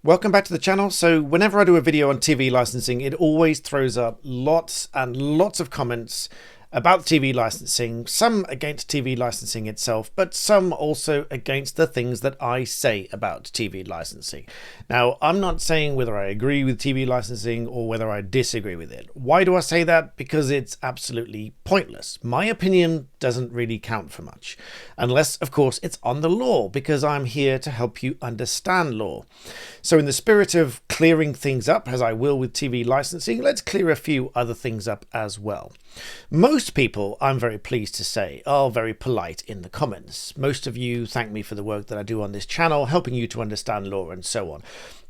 Welcome back to the channel. So whenever I do a video on TV licensing, it always throws up lots and lots of comments about TV licensing, some against TV licensing itself, but some also against the things that I say about TV licensing. Now, I'm not saying whether I agree with TV licensing or whether I disagree with it. Why do I say that? Because it's absolutely pointless. My opinion doesn't really count for much, unless, of course, it's on the law, because I'm here to help you understand law. So in the spirit of clearing things up, as I will with TV licensing, let's clear a few other things up as well. Most people, I'm very pleased to say, are very polite in the comments. Most of you thank me for the work that I do on this channel, helping you to understand law and so on.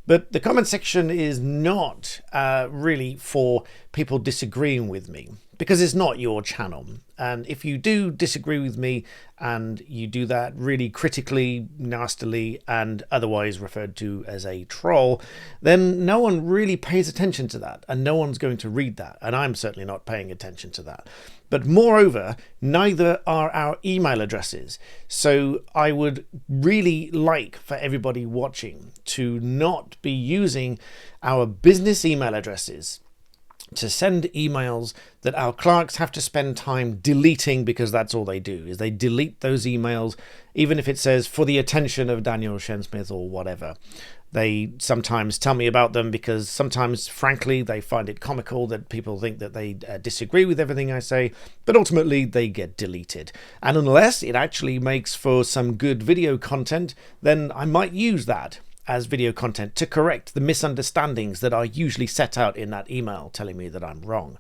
But the comment section is not really for people disagreeing with me, because it's not your channel. And if you do disagree with me and you do that really critically, nastily, and otherwise referred to as a troll, then no one really pays attention to that, and no one's going to read that. And I'm certainly not paying attention to that. But moreover, neither are our email addresses. So I would really like for everybody watching to not be using our business email addresses to send emails that our clerks have to spend time deleting, because that's all they do, is they delete those emails, even if it says for the attention of Daniel Shensmith or whatever. They sometimes tell me about them because sometimes, frankly, they find it comical that people think that they disagree with everything I say, but ultimately they get deleted. And unless it actually makes for some good video content, then I might use that as video content to correct the misunderstandings that are usually set out in that email telling me that I'm wrong.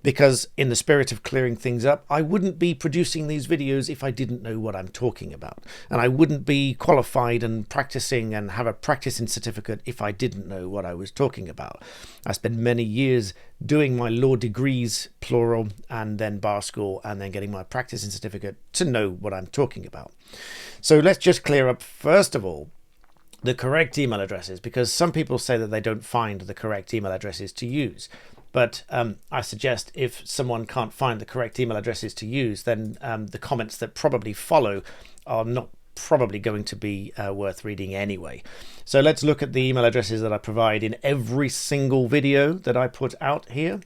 Because in the spirit of clearing things up, I wouldn't be producing these videos if I didn't know what I'm talking about. And I wouldn't be qualified and practicing and have a practicing certificate if I didn't know what I was talking about. I spent many years doing my law degrees, plural, and then bar school, and then getting my practicing certificate to know what I'm talking about. So let's just clear up, first of all, the correct email addresses, because some people say that they don't find the correct email addresses to use. But I suggest if someone can't find the correct email addresses to use, then the comments that probably follow are not probably going to be worth reading anyway. So let's look at the email addresses that I provide in every single video that I put out here.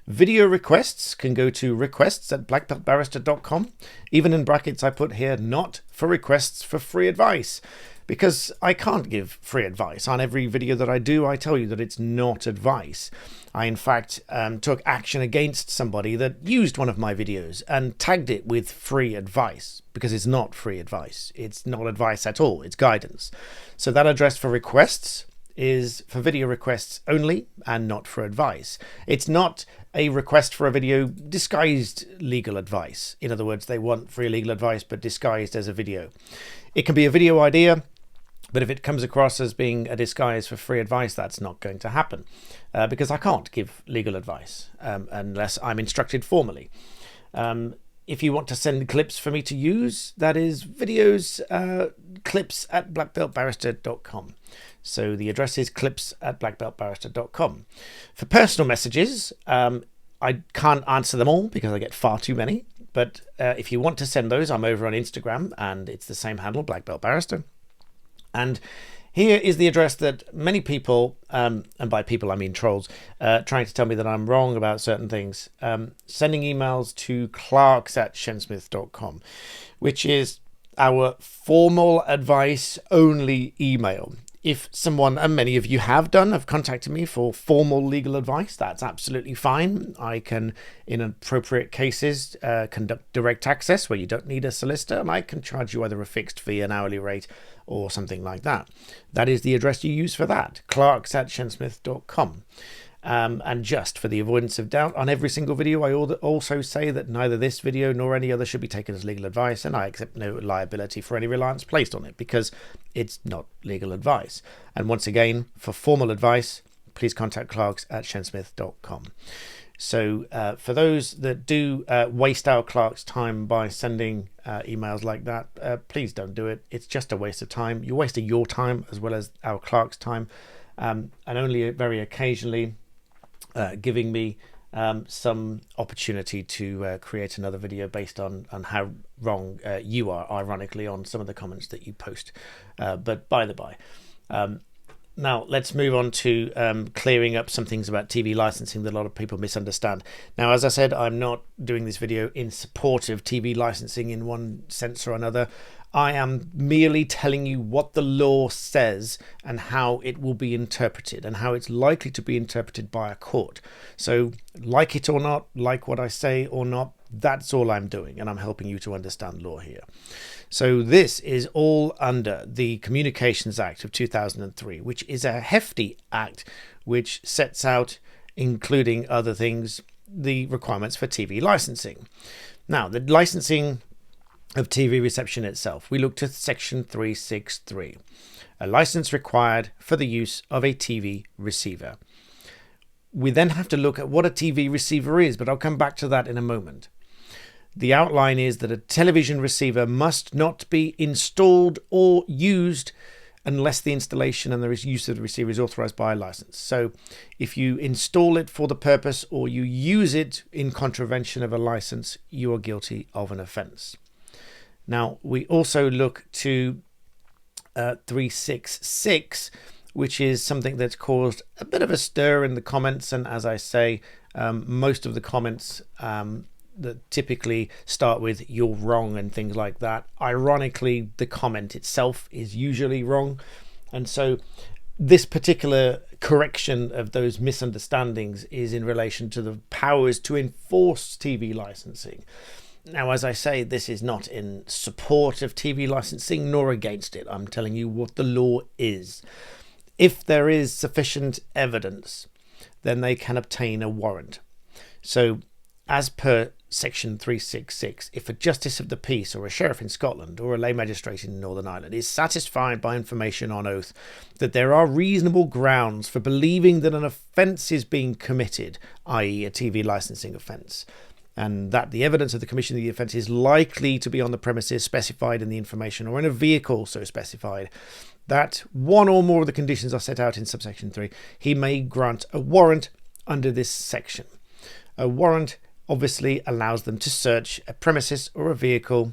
Video requests can go to requests@blackbeltbarrister.com. Even in brackets I put here, not for requests for free advice, because I can't give free advice. On every video that I do, I tell you that it's not advice. I, in fact, took action against somebody that used one of my videos and tagged it with free advice, because it's not free advice. It's not advice at all. It's guidance. So that address for requests is for video requests only and not for advice. It's not a request for a video disguised legal advice. In other words, they want free legal advice but disguised as a video. It can be a video idea, but if it comes across as being a disguise for free advice, that's not going to happen, because I can't give legal advice unless I'm instructed formally. If you want to send clips for me to use, that is videos, clips@blackbeltbarrister.com. So the address is clips@blackbeltbarrister.com. For personal messages, I can't answer them all because I get far too many. But if you want to send those, I'm over on Instagram, and it's the same handle, BlackBeltBarrister. And here is the address that many people, and by people I mean trolls, trying to tell me that I'm wrong about certain things, sending emails to clerks@shensmith.com, which is our formal advice only email. If someone, and many of you have contacted me for formal legal advice, that's absolutely fine. I can, in appropriate cases, conduct direct access where you don't need a solicitor, and I can charge you either a fixed fee, an hourly rate, or something like that. That is the address you use for that, clerks@shensmith.com. And just for the avoidance of doubt, on every single video I also say that neither this video nor any other should be taken as legal advice, and I accept no liability for any reliance placed on it, because it's not legal advice. And once again, for formal advice, please contact clerks@shensmith.com. So for those that do waste our clerks' time by sending emails like that, please don't do it. It's just a waste of time. You're wasting your time as well as our clerks' time, and only very occasionally giving me some opportunity to create another video based on how wrong you are, ironically, on some of the comments that you post. But by the by, Now, let's move on to clearing up some things about TV licensing that a lot of people misunderstand. Now, as I said, I'm not doing this video in support of TV licensing in one sense or another. I am merely telling you what the law says and how it will be interpreted and how it's likely to be interpreted by a court. So, like it or not, like what I say or not, that's all I'm doing, and I'm helping you to understand law here. So this is all under the Communications Act of 2003, which is a hefty act which sets out, including other things, the requirements for TV licensing. Now, the licensing of TV reception itself, we looked at section 363, a license required for the use of a TV receiver. We then have to look at what a TV receiver is, but I'll come back to that in a moment. The outline is that a television receiver must not be installed or used unless the installation and the use of the receiver is authorized by a license. So if you install it for the purpose or you use it in contravention of a license, you are guilty of an offense. Now, we also look to 366, which is something that's caused a bit of a stir in the comments. And as I say, most of the comments that typically start with "you're wrong" and things like that. Ironically, the comment itself is usually wrong. And so this particular correction of those misunderstandings is in relation to the powers to enforce TV licensing. Now, as I say, this is not in support of TV licensing nor against it. I'm telling you what the law is. If there is sufficient evidence, then they can obtain a warrant. So as per section 366, if a justice of the peace or a sheriff in Scotland or a lay magistrate in Northern Ireland is satisfied by information on oath that there are reasonable grounds for believing that an offence is being committed, i.e. a TV licensing offence, and that the evidence of the commission of the offence is likely to be on the premises specified in the information or in a vehicle so specified, that one or more of the conditions are set out in subsection 3, he may grant a warrant under this section. A warrant obviously allows them to search a premises or a vehicle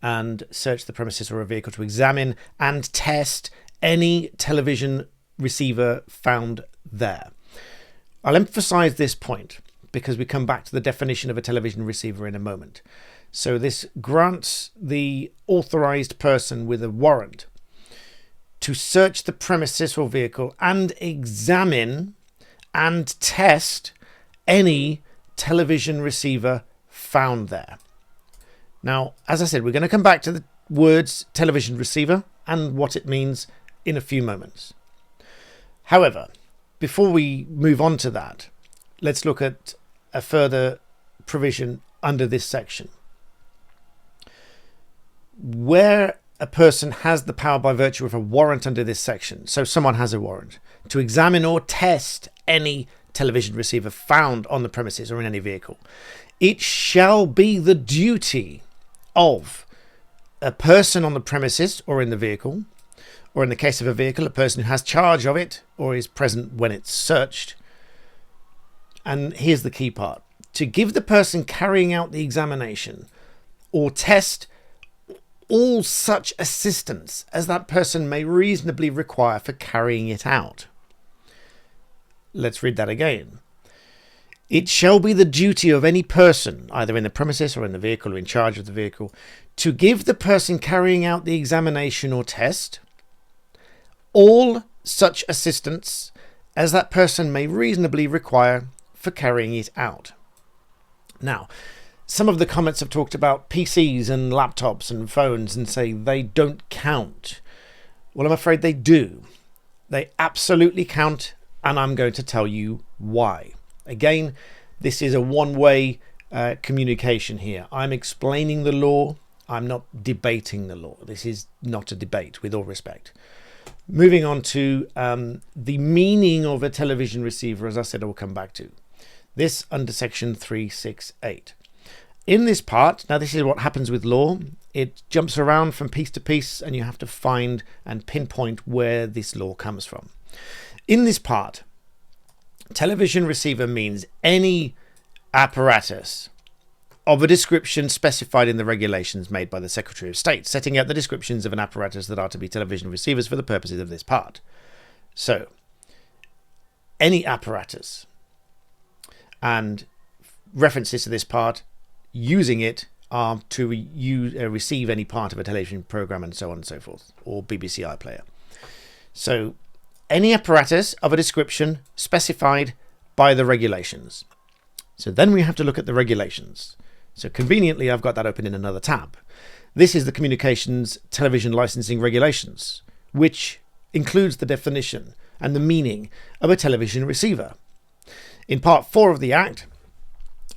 and search the premises or a vehicle to examine and test any television receiver found there. I'll emphasize this point because we come back to the definition of a television receiver in a moment. So this grants the authorized person with a warrant to search the premises or vehicle and examine and test any television receiver found there. Now, as I said, we're going to come back to the words television receiver and what it means in a few moments. However, before we move on to that, let's look at a further provision under this section. Where a person has the power by virtue of a warrant under this section, so someone has a warrant to examine or test any television receiver found on the premises or in any vehicle, it shall be the duty of a person on the premises or in the vehicle, or in the case of a vehicle, a person who has charge of it or is present when it's searched. And here's the key part: to give the person carrying out the examination or test all such assistance as that person may reasonably require for carrying it out. Let's read that again. It shall be the duty of any person, either in the premises or in the vehicle or in charge of the vehicle, to give the person carrying out the examination or test all such assistance as that person may reasonably require for carrying it out. Now, some of the comments have talked about PCs and laptops and phones and say they don't count. Well, I'm afraid they do. They absolutely count, and I'm going to tell you why. Again, this is a one-way communication here. I'm explaining the law. I'm not debating the law. This is not a debate, with all respect. Moving on to the meaning of a television receiver, as I said, I will come back to. This under section 368. In this part, now this is what happens with law. It jumps around from piece to piece and you have to find and pinpoint where this law comes from. In this part, television receiver means any apparatus of a description specified in the regulations made by the Secretary of State, setting out the descriptions of an apparatus that are to be television receivers for the purposes of this part. So any apparatus, and references to this part, using it are to receive any part of a television program and so on and so forth, or BBC iPlayer. So any apparatus of a description specified by the regulations. So then we have to look at the regulations. So conveniently, I've got that open in another tab. This is the Communications Television Licensing Regulations, which includes the definition and the meaning of a television receiver. In Part 4 of the Act,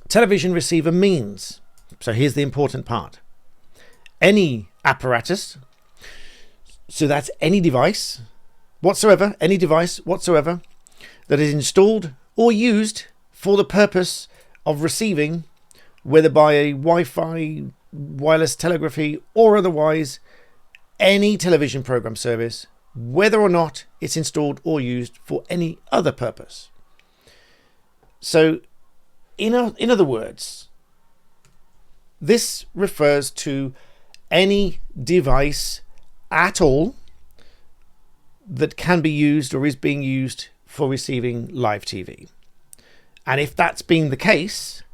television receiver means, so here's the important part, any apparatus, so that's any device whatsoever, that is installed or used for the purpose of receiving, whether by a Wi-Fi, wireless telegraphy, or otherwise, any television program service, whether or not it's installed or used for any other purpose. So, in other words, this refers to any device at all that can be used or is being used for receiving live TV. And if that's being the case,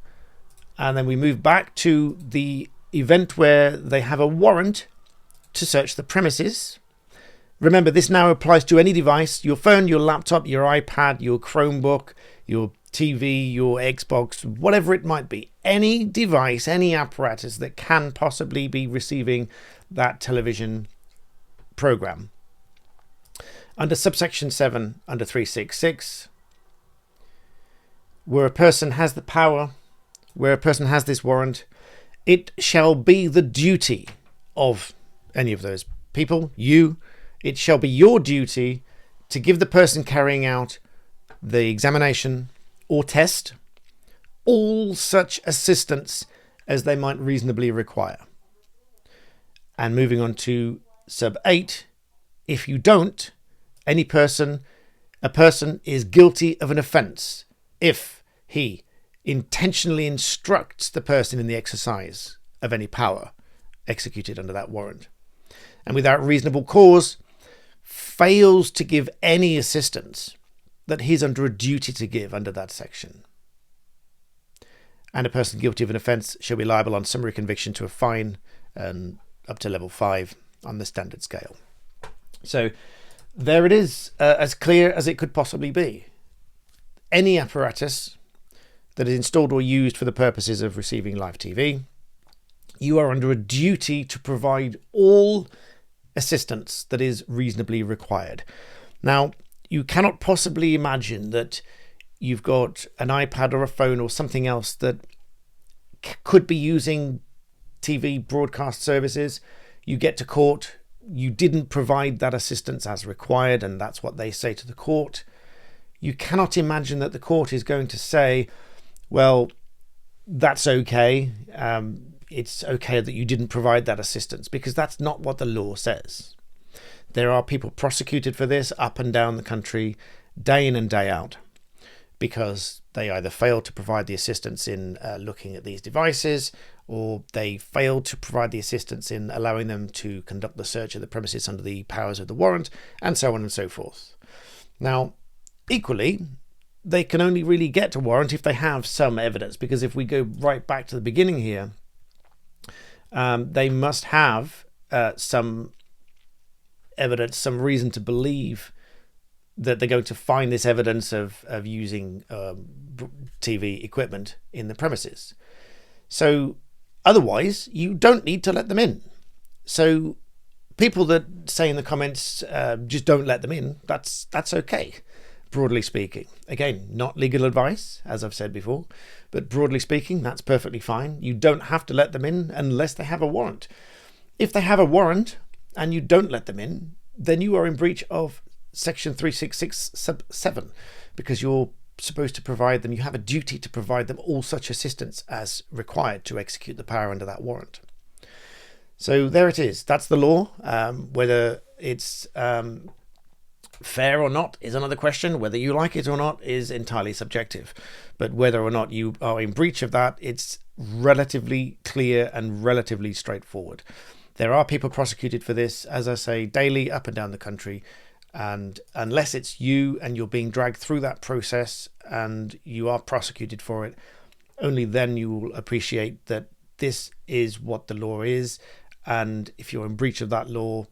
and then we move back to the event where they have a warrant to search the premises. Remember, this now applies to any device, your phone, your laptop, your iPad, your Chromebook, your TV, your Xbox, whatever it might be. Any device, any apparatus that can possibly be receiving that television program. Under subsection 7, under 366, where a person has the power, where a person has this warrant, it shall be the duty of any of those people, it shall be your duty to give the person carrying out the examination or test all such assistance as they might reasonably require. And moving on to sub 8, if you don't, a person is guilty of an offence if he intentionally instructs the person in the exercise of any power executed under that warrant, and without reasonable cause fails to give any assistance that he's under a duty to give under that section. And a person guilty of an offence shall be liable on summary conviction to a fine up to level 5 on the standard scale. So there it is, as clear as it could possibly be. Any apparatus that is installed or used for the purposes of receiving live TV, you are under a duty to provide all assistance that is reasonably required. Now, you cannot possibly imagine that you've got an iPad or a phone or something else that could be using TV broadcast services. You get to court, you didn't provide that assistance as required, and that's what they say to the court. You cannot imagine that the court is going to say, well, that's okay. It's okay that you didn't provide that assistance, because that's not what the law says. There are people prosecuted for this up and down the country, day in and day out, because they either failed to provide the assistance in looking at these devices, or they failed to provide the assistance in allowing them to conduct the search of the premises under the powers of the warrant, and so on and so forth. Now, equally, they can only really get to warrant if they have some evidence, because if we go right back to the beginning here, they must have some evidence, some reason to believe that they're going to find this evidence of using TV equipment in the premises. So otherwise, you don't need to let them in. So people that say in the comments, just don't let them in, that's okay, broadly speaking. Again, not legal advice, as I've said before, but broadly speaking, that's perfectly fine. You don't have to let them in unless they have a warrant. If they have a warrant and you don't let them in, then you are in breach of section 366 sub 7, because you're supposed to provide them, you have a duty to provide them all such assistance as required to execute the power under that warrant. So there it is. That's the law. Whether it's fair or not is another question. Whether you like it or not is entirely subjective. But whether or not you are in breach of that, it's relatively clear and relatively straightforward. There are people prosecuted for this, as I say, daily up and down the country. And unless it's you and you're being dragged through that process and you are prosecuted for it, only then you will appreciate that this is what the law is. And if you're in breach of that law,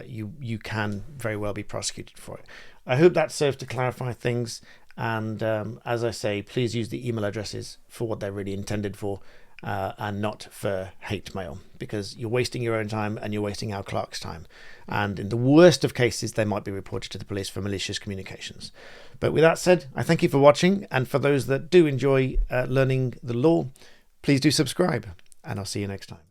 you can very well be prosecuted for it. I hope that serves to clarify things. And as I say, please use the email addresses for what they're really intended for, and not for hate mail, because you're wasting your own time and you're wasting our clerks' time. And in the worst of cases, they might be reported to the police for malicious communications. But with that said, I thank you for watching. And for those that do enjoy learning the law, please do subscribe, and I'll see you next time.